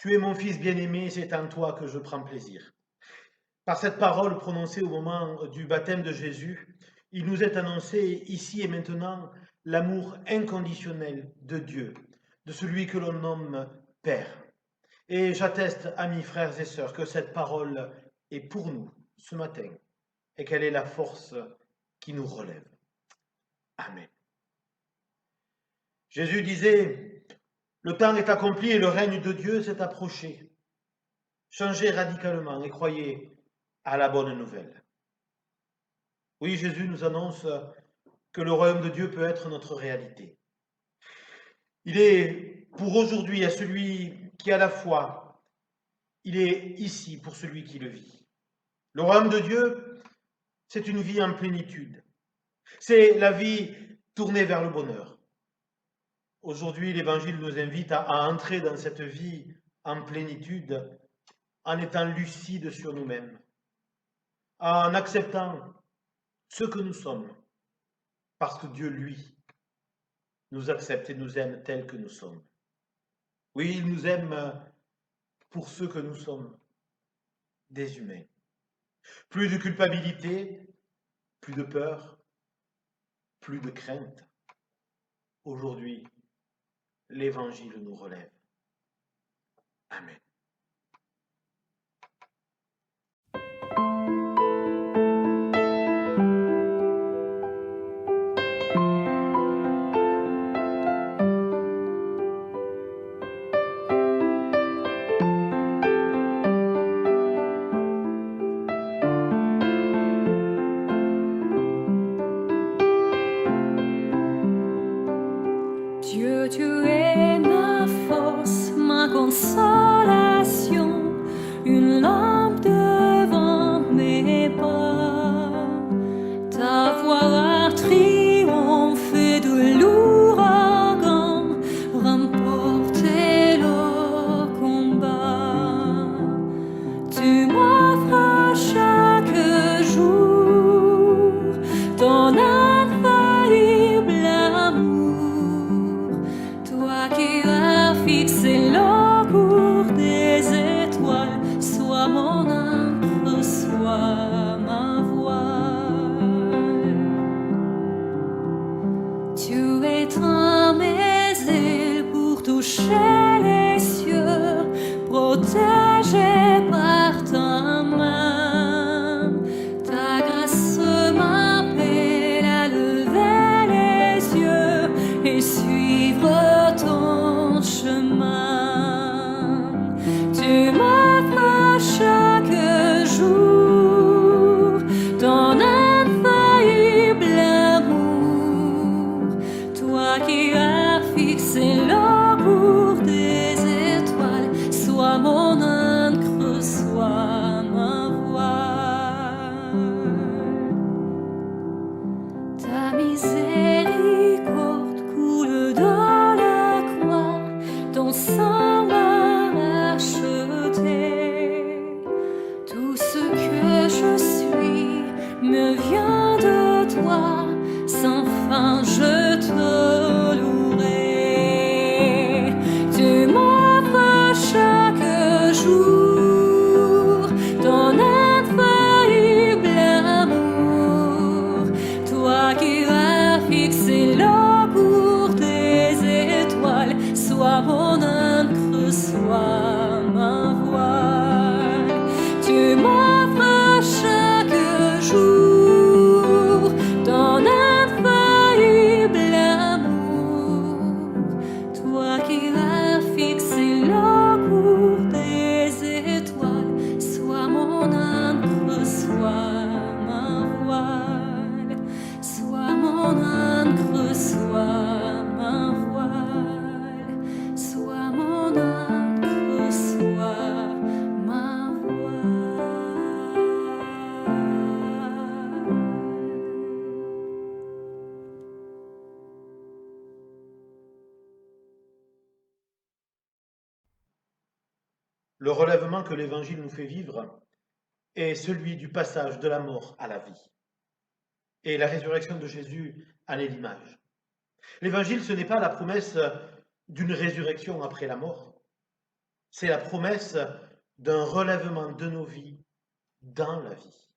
Tu es mon Fils bien-aimé, c'est en toi que je prends plaisir. Par cette parole prononcée au moment du baptême de Jésus, il nous est annoncé ici et maintenant l'amour inconditionnel de Dieu, de celui que l'on nomme Père. Et j'atteste, amis, frères et sœurs, que cette parole est pour nous ce matin et qu'elle est la force qui nous relève. Amen. Jésus disait, le temps est accompli et le règne de Dieu s'est approché. Changez radicalement et croyez à la bonne nouvelle. Oui, Jésus nous annonce que le royaume de Dieu peut être notre réalité. Il est pour aujourd'hui à celui qui a la foi, il est ici pour celui qui le vit. Le royaume de Dieu, c'est une vie en plénitude. C'est la vie tournée vers le bonheur. Aujourd'hui, l'Évangile nous invite à entrer dans cette vie en plénitude en étant lucide sur nous-mêmes, en acceptant ce que nous sommes, parce que Dieu, lui, nous accepte et nous aime tels que nous sommes. Oui, il nous aime pour ceux que nous sommes, des humains. Plus de culpabilité, plus de peur, plus de crainte. Aujourd'hui, l'Évangile nous relève. Amen. Dieu, tu es ma force, ma consolation, une lampe devant mes pas. Ta voix a triomphé de l'ouragan, remporté le combat. Tu m'offres chaque jour ton infaillible amour. Toi qui as fixé le cours des étoiles, sois mon ancre, sois ma voile. Tu étends mes ailes pour toucher les cieux, protégé par ta main. Ta grâce m'appelle à lever les yeux et suivre ton chemin. Tu m'offres chaque jour ton infaillible amour. Toi qui as fixé le cours des étoiles, sois mon ancre, sois ma voile. Ta miséricorde coule de la croix, ton sang m'a racheté. Tout ce que je suis me vient de toi, sans fin je te louerai. Tu m'offres chaque jour ton infaillible amour. Toi qui as fixé le cours des étoiles, sois mon ancre, sois ma voile. Tu m'offres chaque jour ton infaillible amour. Toi qui as fixé le cours des étoiles, sois mon ancre, sois ma voile. Sois mon ancre, sois ma voile. Sois mon ancre, sois ma voile. Le relèvement que l'Évangile nous fait vivre est celui du passage de la mort à la vie. Et la résurrection de Jésus en est l'image. L'Évangile, ce n'est pas la promesse d'une résurrection après la mort. C'est la promesse d'un relèvement de nos vies dans la vie.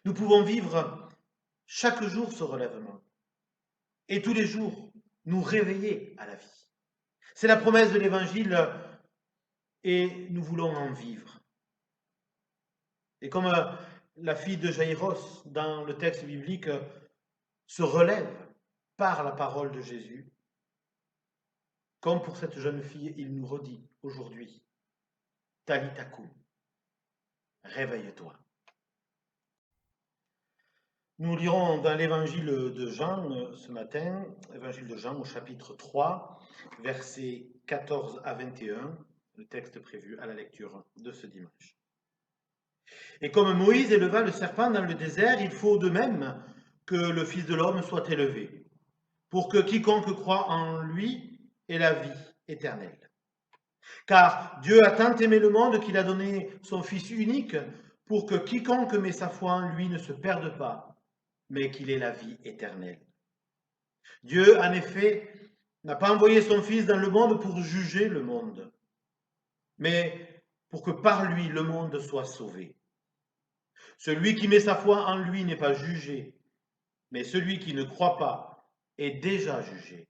Nous pouvons vivre chaque jour ce relèvement et tous les jours nous réveiller à la vie. C'est la promesse de l'Évangile et nous voulons en vivre. Et comme la fille de Jaïros dans le texte biblique se relève par la parole de Jésus, comme pour cette jeune fille, il nous redit aujourd'hui, Talita koum, réveille-toi. Nous lirons dans l'évangile de Jean ce matin, évangile de Jean au chapitre 3, versets 14 à 21, le texte prévu à la lecture de ce dimanche. Et comme Moïse éleva le serpent dans le désert, il faut de même que le Fils de l'homme soit élevé, pour que quiconque croit en lui ait la vie éternelle. Car Dieu a tant aimé le monde qu'il a donné son Fils unique, pour que quiconque met sa foi en lui ne se perde pas, mais qu'il ait la vie éternelle. Dieu, en effet, n'a pas envoyé son Fils dans le monde pour juger le monde, mais pour que par lui le monde soit sauvé. Celui qui met sa foi en lui n'est pas jugé, mais celui qui ne croit pas est déjà jugé,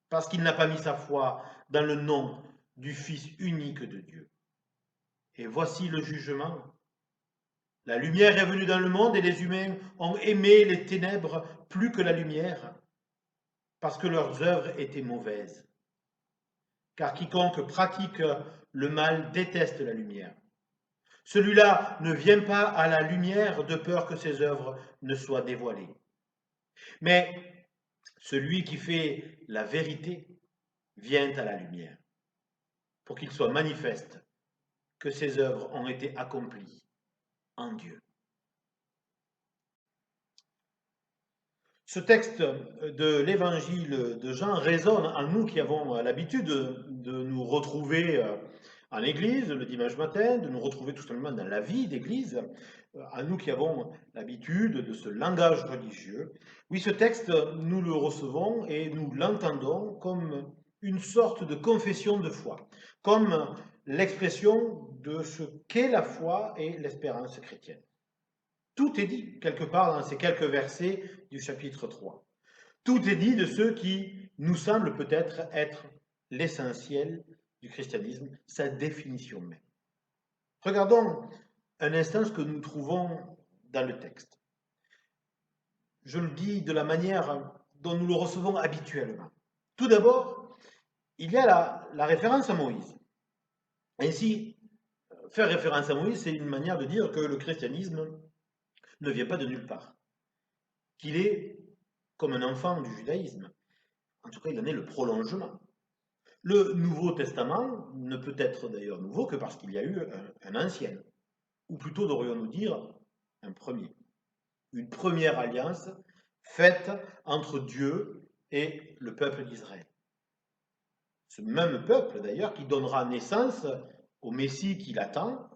parce qu'il n'a pas mis sa foi dans le nom du Fils unique de Dieu. Et voici le jugement. La lumière est venue dans le monde et les humains ont aimé les ténèbres plus que la lumière, parce que leurs œuvres étaient mauvaises. Car quiconque pratique le mal déteste la lumière. Celui-là ne vient pas à la lumière de peur que ses œuvres ne soient dévoilées. Mais celui qui fait la vérité vient à la lumière, pour qu'il soit manifeste que ses œuvres ont été accomplies en Dieu. Ce texte de l'évangile de Jean résonne en nous qui avons l'habitude de nous retrouver en église le dimanche matin, de nous retrouver tout simplement dans la vie d'église, à nous qui avons l'habitude de ce langage religieux. Oui, ce texte, nous le recevons et nous l'entendons comme une sorte de confession de foi, comme l'expression de ce qu'est la foi et l'espérance chrétienne. Tout est dit quelque part dans ces quelques versets du chapitre 3. Tout est dit de ce qui nous semble peut-être être l'essentiel du christianisme, sa définition même. Regardons un instant ce que nous trouvons dans le texte. Je le dis de la manière dont nous le recevons habituellement. Tout d'abord, il y a la référence à Moïse. Ainsi, faire référence à Moïse, c'est une manière de dire que le christianisme ne vient pas de nulle part, qu'il est comme un enfant du judaïsme. En tout cas, il en est le prolongement. Le Nouveau Testament ne peut être d'ailleurs nouveau que parce qu'il y a eu un ancien, ou plutôt devrions-nous dire un premier. Une première alliance faite entre Dieu et le peuple d'Israël. Ce même peuple d'ailleurs qui donnera naissance au Messie qu'il attend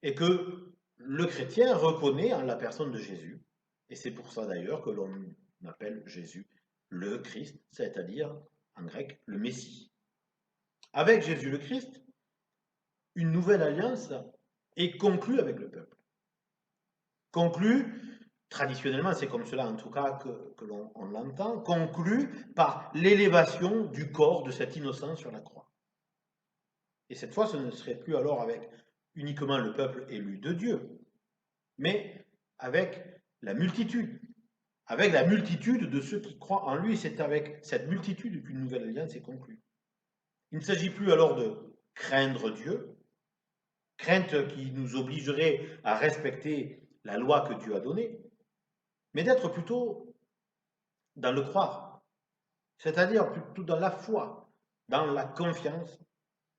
et que le chrétien reconnaît en la personne de Jésus. Et c'est pour ça d'ailleurs que l'on appelle Jésus le Christ, c'est-à-dire en grec le Messie. Avec Jésus le Christ, une nouvelle alliance est conclue avec le peuple. Conclue, traditionnellement, c'est comme cela en tout cas que l'on l'entend, conclue par l'élévation du corps de cet innocent sur la croix. Et cette fois, ce ne serait plus alors avec uniquement le peuple élu de Dieu, mais avec la multitude de ceux qui croient en lui. C'est avec cette multitude qu'une nouvelle alliance est conclue. Il ne s'agit plus alors de craindre Dieu, crainte qui nous obligerait à respecter la loi que Dieu a donnée, mais d'être plutôt dans le croire, c'est-à-dire plutôt dans la foi, dans la confiance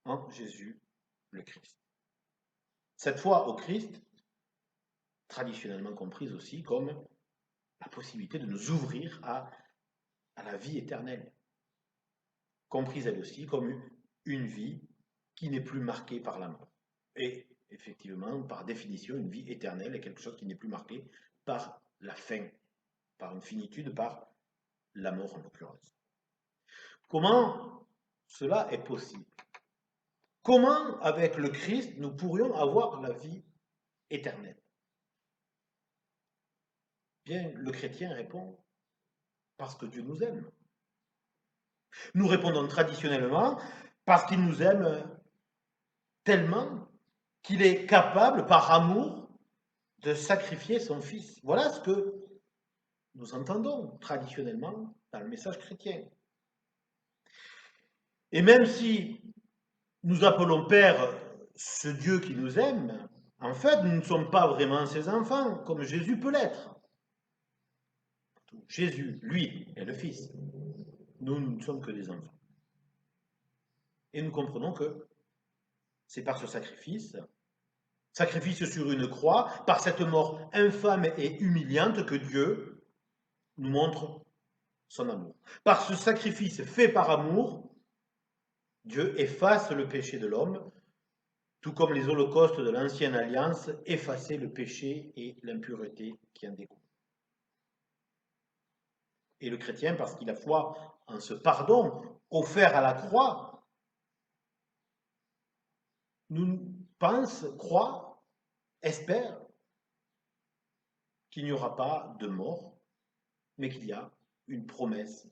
en Jésus le Christ. Cette foi au Christ, traditionnellement comprise aussi comme la possibilité de nous ouvrir à la vie éternelle, comprise elle aussi comme une vie qui n'est plus marquée par la mort. Et effectivement, par définition, une vie éternelle est quelque chose qui n'est plus marqué par la fin, par une finitude, par la mort en l'occurrence. Comment cela est possible? comment, avec le Christ, nous pourrions avoir la vie éternelle? Bien, le chrétien répond, parce que Dieu nous aime. Nous répondons traditionnellement, parce qu'il nous aime tellement qu'il est capable, par amour, de sacrifier son Fils. Voilà ce que nous entendons traditionnellement dans le message chrétien. Et même si nous appelons Père ce Dieu qui nous aime, en fait, nous ne sommes pas vraiment ses enfants, comme Jésus peut l'être. Jésus, lui, est le Fils. Nous ne sommes que des enfants. Et nous comprenons que c'est par ce sacrifice sur une croix, par cette mort infâme et humiliante que Dieu nous montre son amour. Par ce sacrifice fait par amour, Dieu efface le péché de l'homme, tout comme les holocaustes de l'ancienne alliance effaçaient le péché et l'impureté qui en découlent. Et le chrétien, parce qu'il a foi en ce pardon offert à la croix, nous pense, croit, espère qu'il n'y aura pas de mort, mais qu'il y a une promesse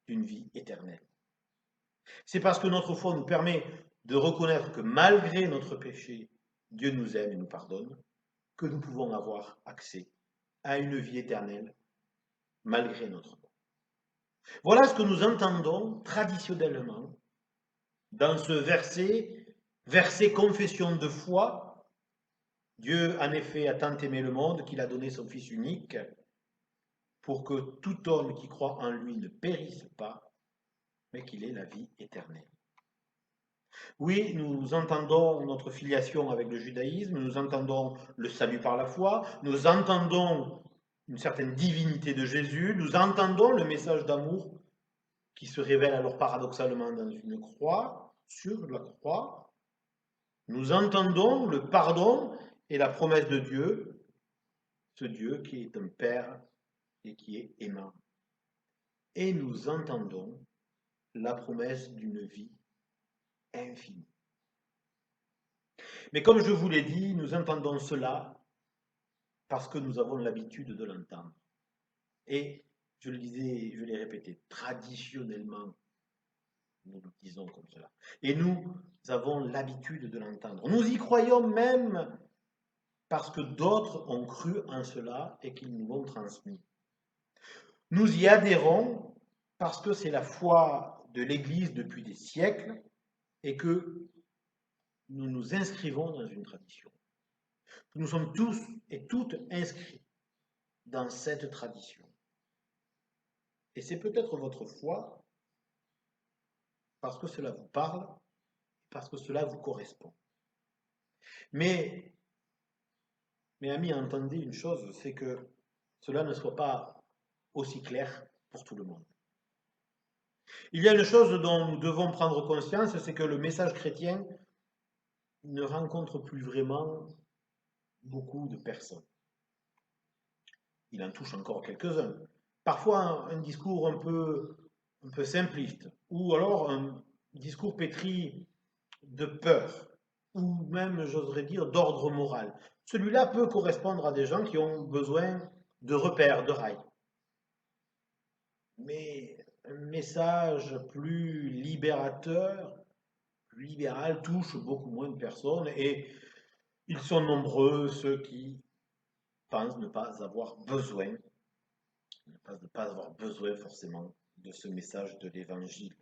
d'une vie éternelle. C'est parce que notre foi nous permet de reconnaître que malgré notre péché, Dieu nous aime et nous pardonne, que nous pouvons avoir accès à une vie éternelle malgré notre mort. Voilà ce que nous entendons traditionnellement dans ce verset confession de foi. Dieu en effet a tant aimé le monde qu'il a donné son Fils unique pour que tout homme qui croit en lui ne périsse pas, mais qu'il ait la vie éternelle. Oui, nous entendons notre filiation avec le judaïsme, nous entendons le salut par la foi, nous entendons une certaine divinité de Jésus, nous entendons le message d'amour qui se révèle alors paradoxalement dans une croix, sur la croix. Nous entendons le pardon et la promesse de Dieu, ce Dieu qui est un Père et qui est aimant. Et nous entendons la promesse d'une vie infinie. Mais comme je vous l'ai dit, nous entendons cela parce que nous avons l'habitude de l'entendre. Et je le disais, je l'ai répété, traditionnellement, nous le disons comme cela. Et nous avons l'habitude de l'entendre. Nous y croyons même parce que d'autres ont cru en cela et qu'ils nous l'ont transmis. Nous y adhérons parce que c'est la foi de l'Église depuis des siècles et que nous nous inscrivons dans une tradition. Nous sommes tous et toutes inscrits dans cette tradition. Et c'est peut-être votre foi parce que cela vous parle, parce que cela vous correspond. Mais, mes amis, entendez une chose, c'est que cela ne soit pas aussi clair pour tout le monde. Il y a une chose dont nous devons prendre conscience, c'est que le message chrétien ne rencontre plus vraiment beaucoup de personnes. Il en touche encore quelques-uns. Parfois un discours un peu simpliste, ou alors un discours pétri de peur, ou même, j'oserais dire, d'ordre moral. Celui-là peut correspondre à des gens qui ont besoin de repères, de rails. Mais un message plus libérateur, plus libéral, touche beaucoup moins de personnes, et ils sont nombreux ceux qui pensent ne pas avoir besoin forcément de ce message de l'Évangile.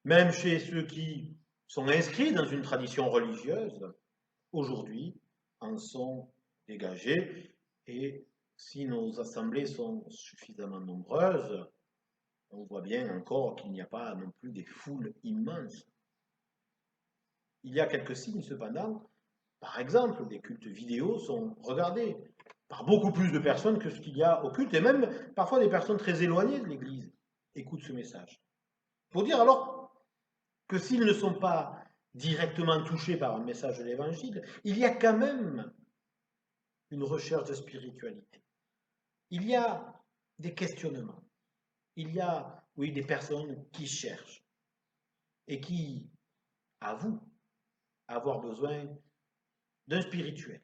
Même chez ceux qui sont inscrits dans une tradition religieuse, aujourd'hui, en sont dégagés, et si nos assemblées sont suffisamment nombreuses, on voit bien encore qu'il n'y a pas non plus des foules immenses. Il y a quelques signes cependant, par exemple, des cultes vidéo sont regardés par beaucoup plus de personnes que ce qu'il y a au culte, et même parfois des personnes très éloignées de l'Église écoutent ce message. Pour dire alors que s'ils ne sont pas directement touchés par un message de l'Évangile, il y a quand même une recherche de spiritualité. Il y a des questionnements. Il y a, oui, des personnes qui cherchent et qui avouent avoir besoin d'un spirituel,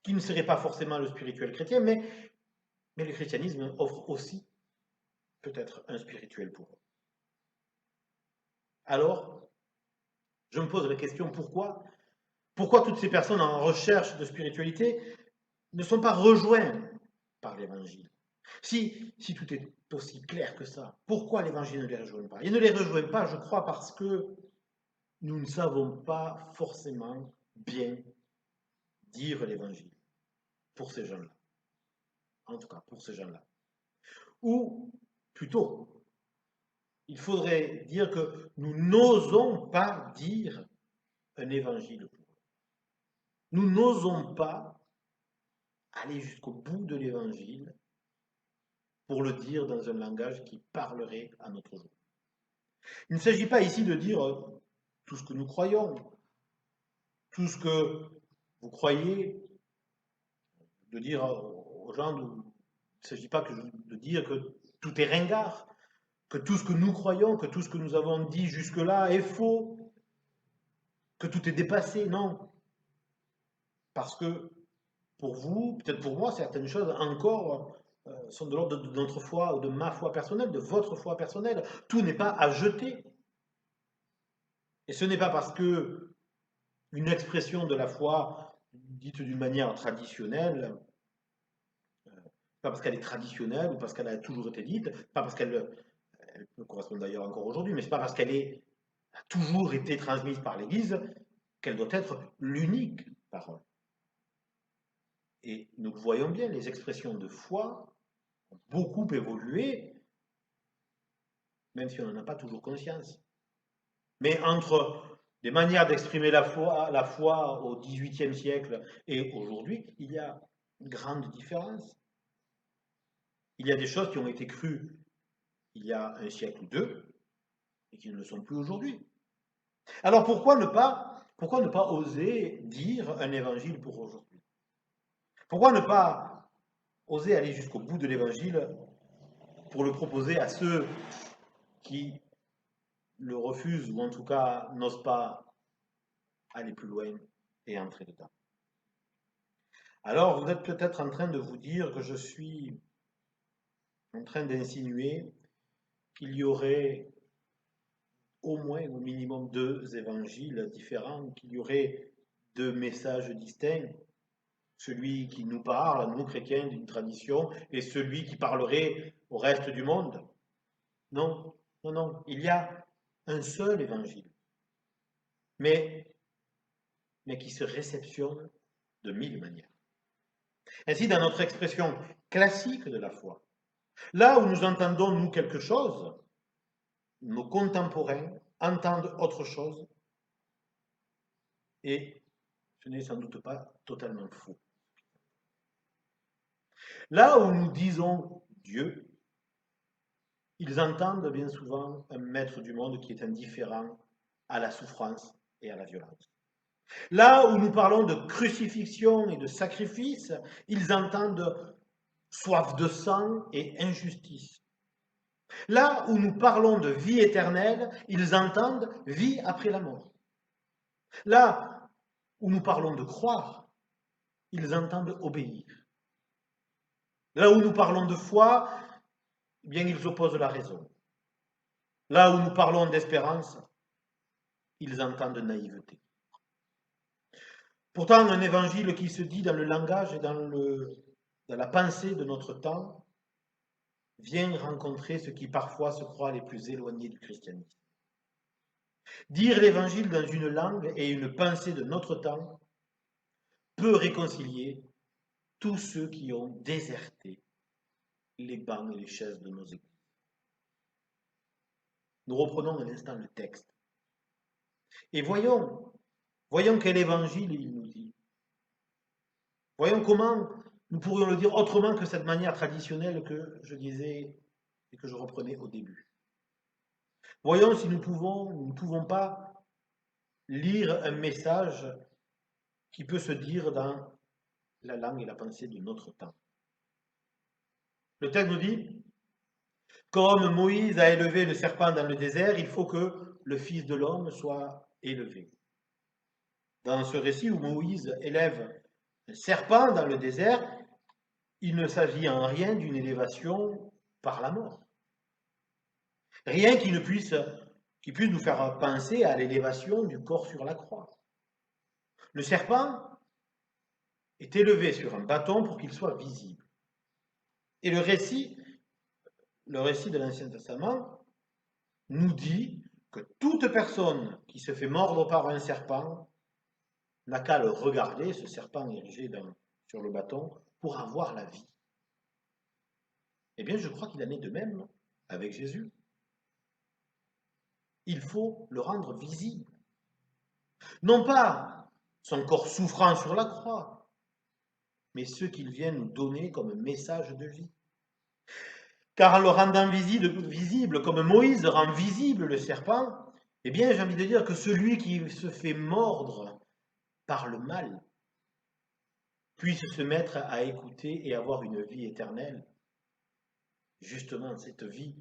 qui ne serait pas forcément le spirituel chrétien, mais le christianisme offre aussi peut-être un spirituel pour eux. Alors, je me pose la question, pourquoi toutes ces personnes en recherche de spiritualité ne sont pas rejointes par l'Évangile? Si tout est aussi clair que ça, pourquoi l'Évangile ne les rejoint pas? Il ne les rejoint pas, je crois, parce que nous ne savons pas forcément bien dire l'Évangile pour ces gens-là. En tout cas, pour ces gens-là. Ou, plutôt, il faudrait dire que nous n'osons pas dire un Évangile pour eux. Nous n'osons pas aller jusqu'au bout de l'Évangile pour le dire dans un langage qui parlerait à notre jour. Il ne s'agit pas ici de dire tout ce que nous croyons, tout ce que vous croyez, de dire aux gens, il ne s'agit pas de dire que tout est ringard, que tout ce que nous croyons, que tout ce que nous avons dit jusque-là est faux, que tout est dépassé, non. Parce que pour vous, peut-être pour moi, certaines choses encore sont de l'ordre de notre foi, ou de ma foi personnelle, de votre foi personnelle. Tout n'est pas à jeter. Et ce n'est pas parce que une expression de la foi dite d'une manière traditionnelle, pas parce qu'elle est traditionnelle ou parce qu'elle a toujours été dite, pas parce qu'elle peut correspondre d'ailleurs encore aujourd'hui, mais c'est pas parce qu'elle a toujours été transmise par l'Église qu'elle doit être l'unique parole. Et nous le voyons bien, les expressions de foi ont beaucoup évolué, même si on n'en a pas toujours conscience. Mais entre des manières d'exprimer la foi au XVIIIe siècle et aujourd'hui, il y a une grande différence. Il y a des choses qui ont été crues il y a un siècle ou deux et qui ne le sont plus aujourd'hui. Alors pourquoi ne pas oser dire un évangile pour aujourd'hui? Pourquoi ne pas oser aller jusqu'au bout de l'évangile pour le proposer à ceux qui le refusent ou en tout cas n'osent pas aller plus loin et entrer dedans? Alors vous êtes peut-être en train de vous dire que je suis en train d'insinuer qu'il y aurait au moins, au minimum, deux évangiles différents, qu'il y aurait deux messages distincts, celui qui nous parle, nous chrétiens, d'une tradition, et celui qui parlerait au reste du monde. Non, non, non, il y a un seul évangile, mais qui se réceptionne de mille manières. Ainsi, dans notre expression classique de la foi, là où nous entendons, nous, quelque chose, nos contemporains entendent autre chose, et ce n'est sans doute pas totalement faux. Là où nous disons Dieu, ils entendent bien souvent un maître du monde qui est indifférent à la souffrance et à la violence. Là où nous parlons de crucifixion et de sacrifice, ils entendent soif de sang et injustice. Là où nous parlons de vie éternelle, ils entendent vie après la mort. Là où nous parlons de croire, ils entendent obéir. Là où nous parlons de foi, eh bien, ils opposent la raison. Là où nous parlons d'espérance, ils entendent naïveté. Pourtant, un évangile qui se dit dans le langage et dans la pensée de notre temps vient rencontrer ceux qui parfois se croient les plus éloignés du christianisme. Dire l'évangile dans une langue et une pensée de notre temps peut réconcilier tous ceux qui ont déserté les bancs et les chaises de nos églises. Nous reprenons un instant le texte et voyons quel évangile il nous dit. Voyons comment nous pourrions le dire autrement que cette manière traditionnelle que je disais et que je reprenais au début. Voyons si nous ne pouvons pas lire un message qui peut se dire dans la langue et la pensée de notre temps. Le texte nous dit, comme Moïse a élevé le serpent dans le désert, il faut que le Fils de l'homme soit élevé. Dans ce récit où Moïse élève un serpent dans le désert, il ne s'agit en rien d'une élévation par la mort. Rien qui puisse nous faire penser à l'élévation du corps sur la croix. Le serpent est élevé sur un bâton pour qu'il soit visible. Et le récit de l'Ancien Testament nous dit que toute personne qui se fait mordre par un serpent n'a qu'à le regarder, ce serpent érigé sur le bâton, pour avoir la vie. Eh bien, je crois qu'il en est de même avec Jésus. Il faut le rendre visible. Non pas son corps souffrant sur la croix, mais ce qu'il vient nous donner comme message de vie. Car en le rendant visible, comme Moïse rend visible le serpent, eh bien, j'ai envie de dire que celui qui se fait mordre par le mal puisse se mettre à écouter et avoir une vie éternelle. Justement, cette vie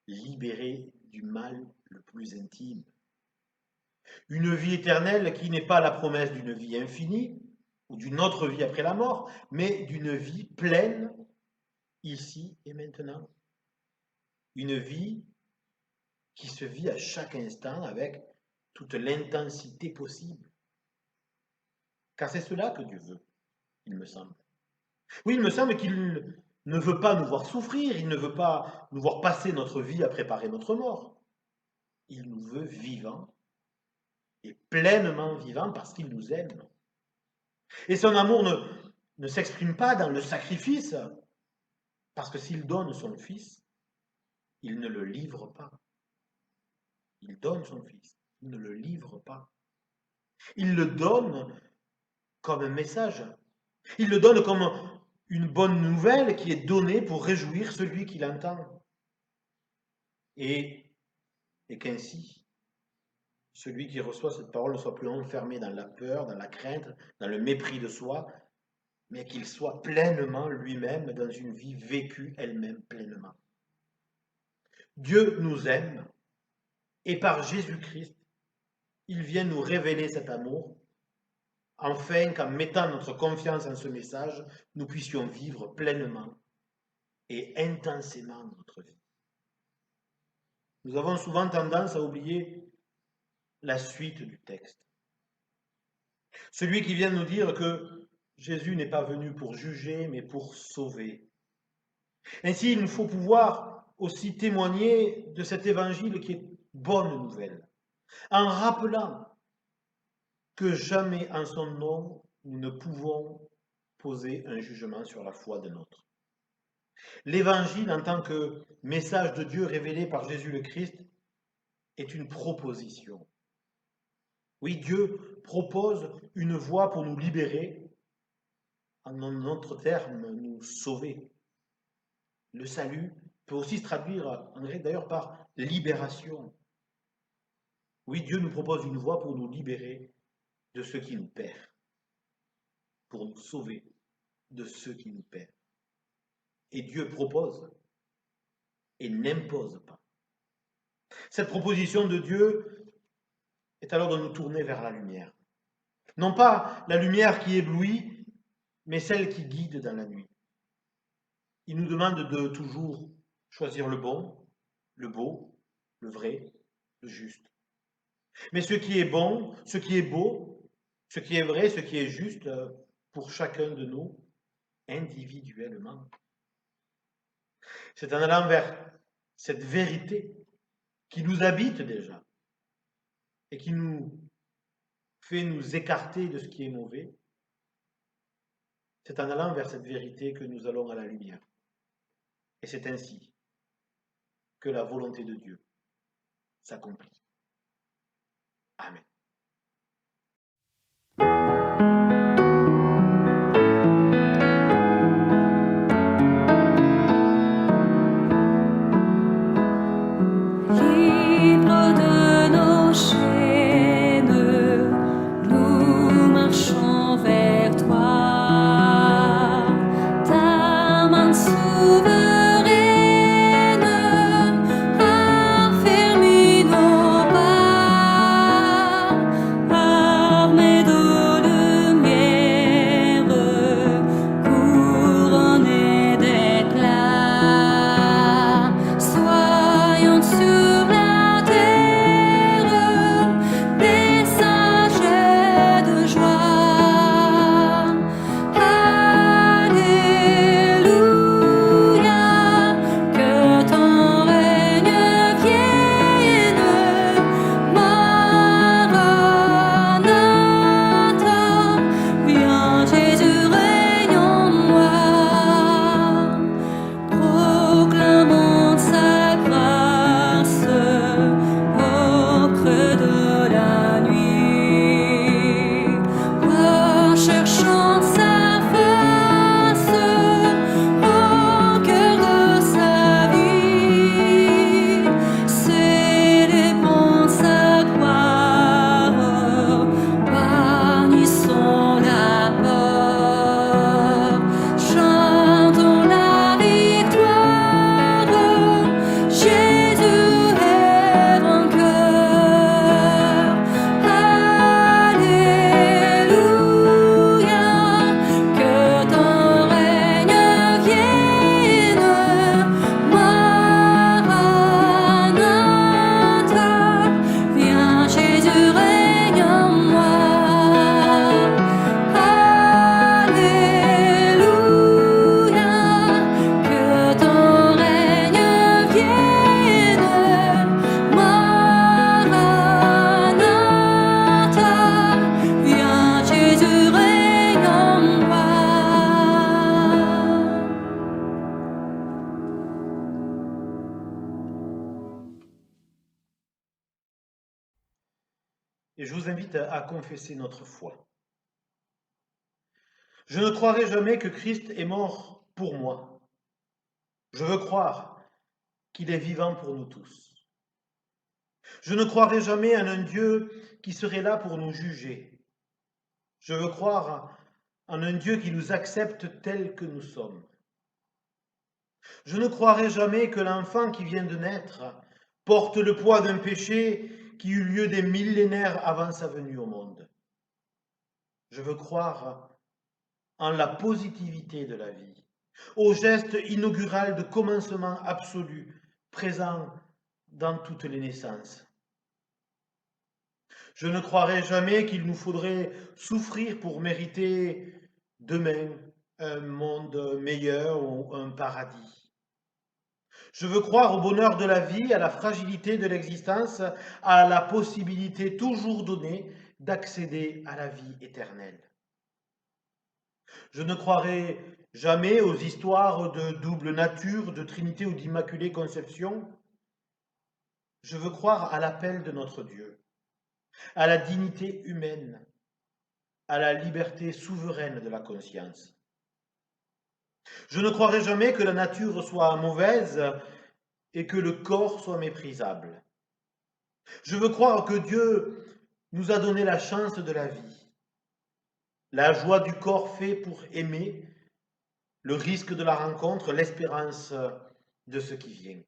libérée du mal le plus intime. Une vie éternelle qui n'est pas la promesse d'une vie infinie ou d'une autre vie après la mort, mais d'une vie pleine ici et maintenant. Une vie qui se vit à chaque instant avec toute l'intensité possible. Car c'est cela que Dieu veut, il me semble. Oui, il me semble qu'il ne veut pas nous voir souffrir, il ne veut pas nous voir passer notre vie à préparer notre mort. Il nous veut vivants et pleinement vivants parce qu'il nous aime. Et son amour ne s'exprime pas dans le sacrifice, parce que s'il donne son Fils, il ne le livre pas. Il donne son Fils, il ne le livre pas. Il le donne comme un message. Il le donne comme une bonne nouvelle qui est donnée pour réjouir celui qui l'entend. Et qu'ainsi, celui qui reçoit cette parole ne soit plus enfermé dans la peur, dans la crainte, dans le mépris de soi, mais qu'il soit pleinement lui-même dans une vie vécue elle-même pleinement. Dieu nous aime, et par Jésus-Christ, il vient nous révéler cet amour, afin qu'en mettant notre confiance en ce message, nous puissions vivre pleinement et intensément notre vie. Nous avons souvent tendance à oublier la suite du texte. Celui qui vient nous dire que Jésus n'est pas venu pour juger, mais pour sauver. Ainsi, il nous faut pouvoir aussi témoigner de cet évangile qui est bonne nouvelle, en rappelant que jamais en son nom nous ne pouvons poser un jugement sur la foi d'un autre. L'évangile en tant que message de Dieu révélé par Jésus le Christ est une proposition. Oui, Dieu propose une voie pour nous libérer, en notre terme, nous sauver. Le salut peut aussi se traduire en grec d'ailleurs par libération. Oui, Dieu nous propose une voie pour nous libérer de ceux qui nous perdent, pour nous sauver de ceux qui nous perdent. Et Dieu propose et n'impose pas. Cette proposition de Dieu est alors de nous tourner vers la lumière. Non pas la lumière qui éblouit, mais celle qui guide dans la nuit. Il nous demande de toujours choisir le bon, le beau, le vrai, le juste. Mais ce qui est bon, ce qui est beau, ce qui est vrai, ce qui est juste pour chacun de nous, individuellement. C'est en allant vers cette vérité qui nous habite déjà et qui nous fait nous écarter de ce qui est mauvais. C'est en allant vers cette vérité que nous allons à la lumière. Et c'est ainsi que la volonté de Dieu s'accomplit. Amen. Libre de nos chaînes, nous marchons vers toi. Ta main souveraine affermit nos pas. et je vous invite à confesser notre foi. Je ne croirai jamais que Christ est mort pour moi. Je veux croire qu'il est vivant pour nous tous. Je ne croirai jamais en un Dieu qui serait là pour nous juger. Je veux croire en un Dieu qui nous accepte tels que nous sommes. Je ne croirai jamais que l'enfant qui vient de naître porte le poids d'un péché qui eut lieu des millénaires avant sa venue au monde. Je veux croire en la positivité de la vie, au geste inaugural de commencement absolu, présent dans toutes les naissances. Je ne croirai jamais qu'il nous faudrait souffrir pour mériter demain un monde meilleur ou un paradis. Je veux croire au bonheur de la vie, à la fragilité de l'existence, à la possibilité toujours donnée d'accéder à la vie éternelle. Je ne croirai jamais aux histoires de double nature, de Trinité ou d'Immaculée Conception. Je veux croire à l'appel de notre Dieu, à la dignité humaine, à la liberté souveraine de la conscience. Je ne croirai jamais que la nature soit mauvaise et que le corps soit méprisable. Je veux croire que Dieu nous a donné la chance de la vie, la joie du corps fait pour aimer, le risque de la rencontre, l'espérance de ce qui vient.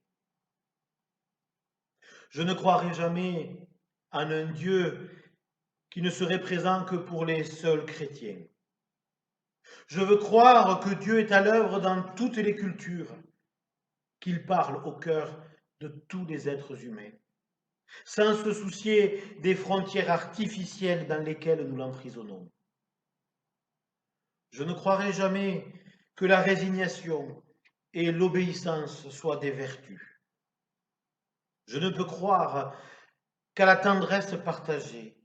Je ne croirai jamais en un Dieu qui ne serait présent que pour les seuls chrétiens. Je veux croire que Dieu est à l'œuvre dans toutes les cultures, qu'il parle au cœur de tous les êtres humains, sans se soucier des frontières artificielles dans lesquelles nous l'emprisonnons. Je ne croirai jamais que la résignation et l'obéissance soient des vertus. Je ne peux croire qu'à la tendresse partagée,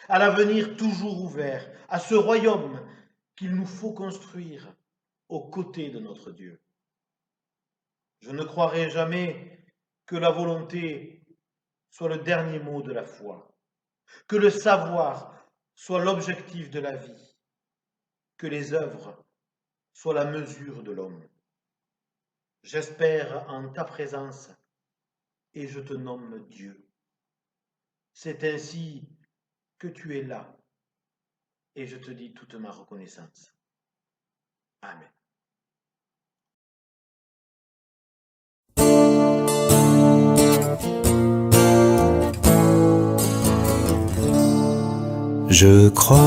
à l'avenir toujours ouvert, à ce royaume qu'il nous faut construire aux côtés de notre Dieu. Je ne croirai jamais que la volonté soit le dernier mot de la foi, que le savoir soit l'objectif de la vie, que les œuvres soient la mesure de l'homme. J'espère en ta présence et je te nomme Dieu. C'est ainsi que tu es là et je te dis toute ma reconnaissance. Amen. Je crois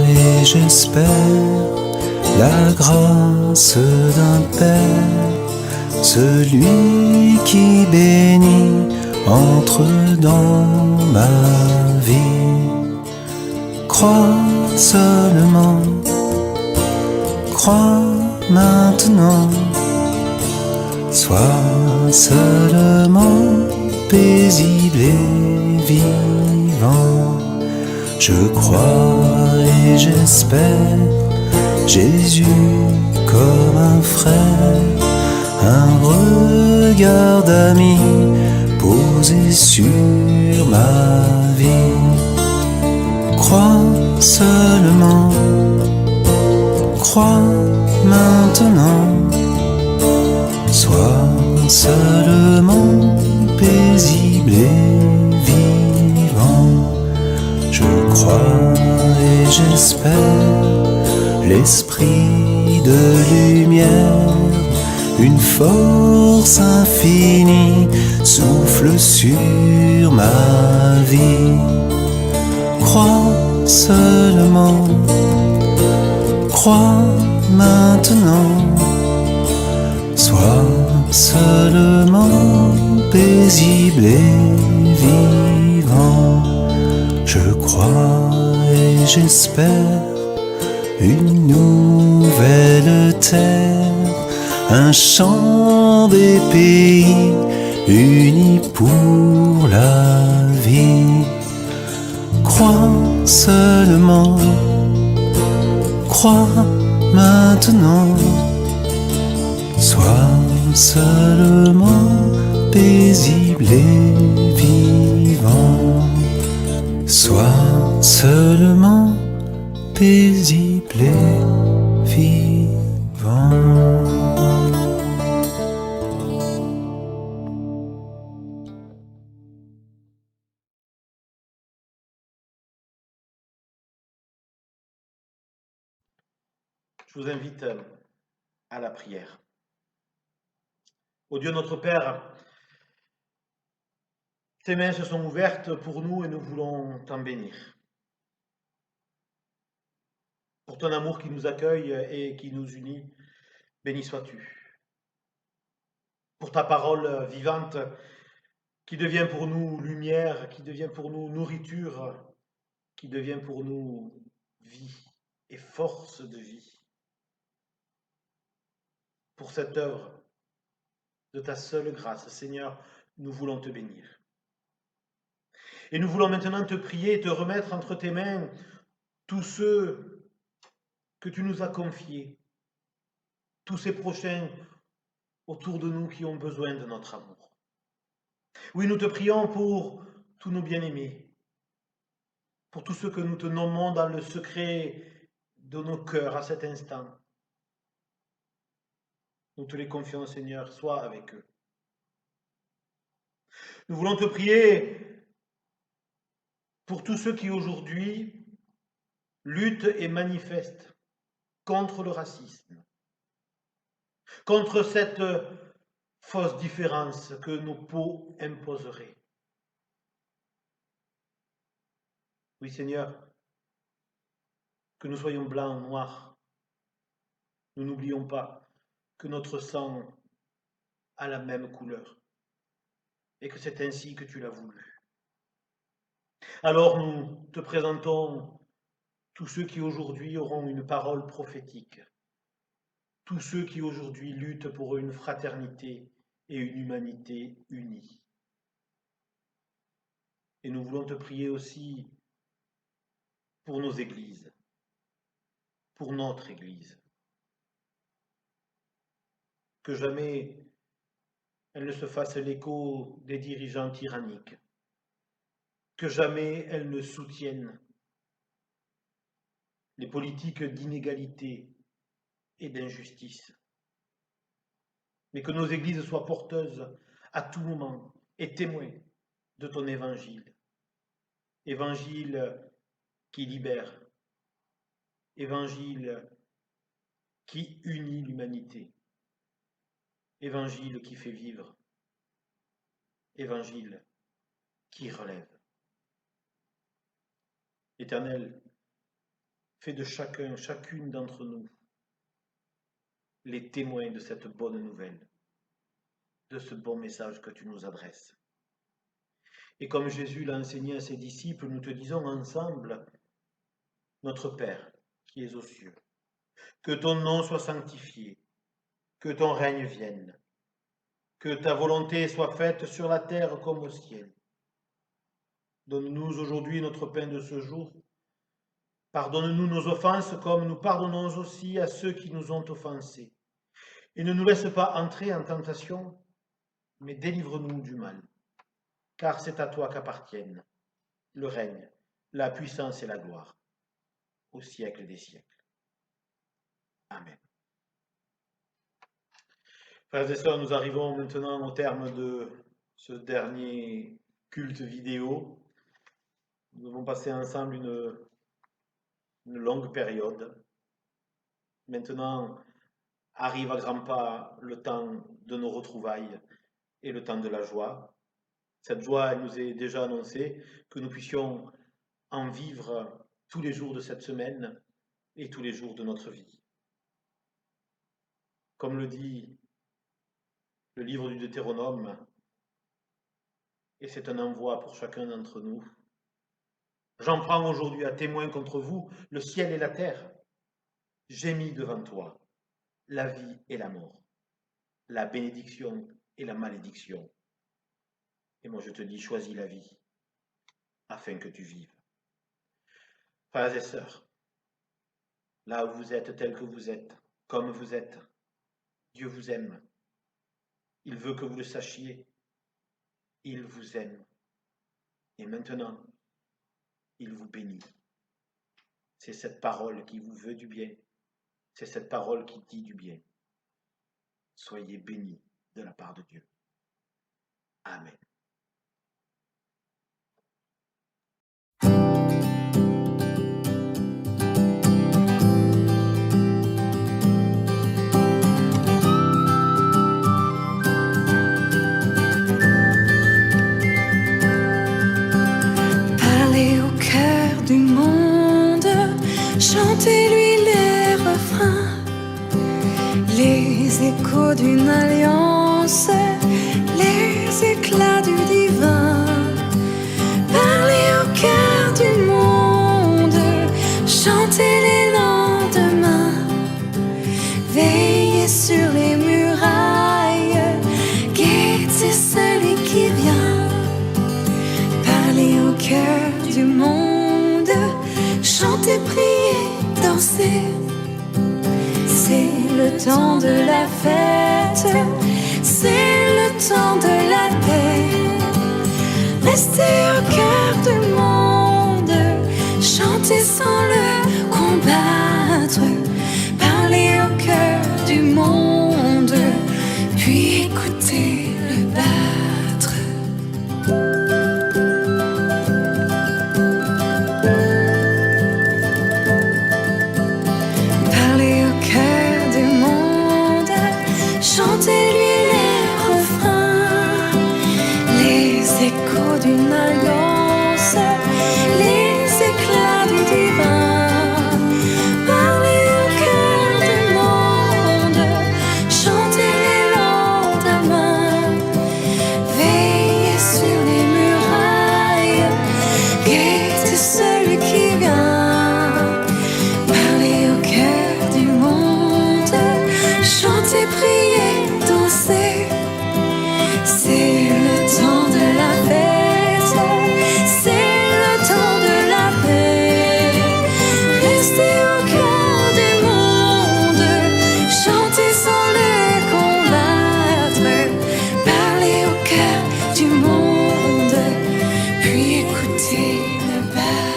et j'espère la grâce d'un Père, celui qui bénit entre dans ma vie. Crois seulement, crois maintenant, sois seulement paisible et vivant. Je crois et j'espère Jésus comme un frère, un regard d'ami posé sur ma vie. Crois seulement, crois maintenant, sois seulement paisible et vivant. Je crois et j'espère l'esprit de lumière, une force infinie souffle sur ma vie. Crois seulement, crois maintenant, sois seulement paisible et vivant. Je crois et j'espère une nouvelle terre, un chant des pays unis pour la vie. Crois seulement, crois maintenant, sois seulement paisible et vivant. sois seulement paisible et vivant. Je vous invite à la prière. Ô Dieu notre Père, tes mains se sont ouvertes pour nous et nous voulons t'en bénir. Pour ton amour qui nous accueille et qui nous unit, béni sois-tu. Pour ta parole vivante qui devient pour nous lumière, qui devient pour nous nourriture, qui devient pour nous vie et force de vie. Pour cette œuvre de ta seule grâce, Seigneur, nous voulons te bénir. Et nous voulons maintenant te prier et te remettre entre tes mains tous ceux que tu nous as confiés, tous ces prochains autour de nous qui ont besoin de notre amour. Oui, nous te prions pour tous nos bien-aimés, pour tous ceux que nous te nommons dans le secret de nos cœurs à cet instant. Nous te les confions, Seigneur, sois avec eux. Nous voulons te prier pour tous ceux qui aujourd'hui luttent et manifestent contre le racisme, contre cette fausse différence que nos peaux imposeraient. Oui, Seigneur, que nous soyons blancs ou noirs, nous n'oublions pas que notre sang a la même couleur et que c'est ainsi que tu l'as voulu. Alors nous te présentons tous ceux qui aujourd'hui auront une parole prophétique, tous ceux qui aujourd'hui luttent pour une fraternité et une humanité unie. Et nous voulons te prier aussi pour nos églises, pour notre Église. Que jamais elle ne se fasse l'écho des dirigeants tyranniques, que jamais elle ne soutienne les politiques d'inégalité et d'injustice, mais que nos églises soient porteuses à tout moment et témoins de ton évangile, évangile qui libère, évangile qui unit l'humanité, évangile qui fait vivre, évangile qui relève. Éternel, fais de chacun, chacune d'entre nous les témoins de cette bonne nouvelle, de ce bon message que tu nous adresses. Et comme Jésus l'a enseigné à ses disciples, nous te disons ensemble, notre Père qui es aux cieux, que ton nom soit sanctifié, que ton règne vienne, que ta volonté soit faite sur la terre comme au ciel. Donne-nous aujourd'hui notre pain de ce jour. Pardonne-nous nos offenses comme nous pardonnons aussi à ceux qui nous ont offensés. Et ne nous laisse pas entrer en tentation, mais délivre-nous du mal. Car c'est à toi qu'appartiennent le règne, la puissance et la gloire, au siècle des siècles. Amen. Frères et sœurs, nous arrivons maintenant au terme de ce dernier culte vidéo. Nous avons passé ensemble une longue période. Maintenant arrive à grands pas le temps de nos retrouvailles et le temps de la joie. Cette joie, elle nous est déjà annoncée, que nous puissions en vivre tous les jours de cette semaine et tous les jours de notre vie. Comme le dit le livre du Deutéronome, et c'est un envoi pour chacun d'entre nous. J'en prends aujourd'hui à témoin contre vous le ciel et la terre. J'ai mis devant toi la vie et la mort, la bénédiction et la malédiction. Et moi je te dis, choisis la vie, afin que tu vives. Frères et sœurs, là où vous êtes, tel que vous êtes, comme vous êtes, Dieu vous aime. Il veut que vous le sachiez. Il vous aime. Et maintenant, il vous bénit. C'est cette parole qui vous veut du bien. C'est cette parole qui dit du bien. Soyez bénis de la part de Dieu. Amen. Parlez au cœur du monde, chantez-lui les refrains, les échos d'une alliance, les éclats du divin. Parlez au cœur du monde, chantez les lendemains, veillez sur les murailles, guettez celui qui vient. Parlez au cœur du monde, chantez, priez, dansez. C'est le temps de la fête, c'est le temps de la paix. Restez au cœur du monde, chantez sans le combattre. Parlez au cœur du monde, puis écoutez le battre. Parlez au cœur du monde, chantez-lui les refrains, les échos d'une alliance, les éclats du divin. Parlez au cœur du monde, chantez les lendemains, veillez sur les murailles, guettez celui qui vient. Parlez au cœur du monde, chantez, priez, dansez. C'est le temps de la fête, c'est le temps de la paix. Restez au cœur du monde, chantez sans le combattre. Parlez au cœur du monde, puis écoutez le battre.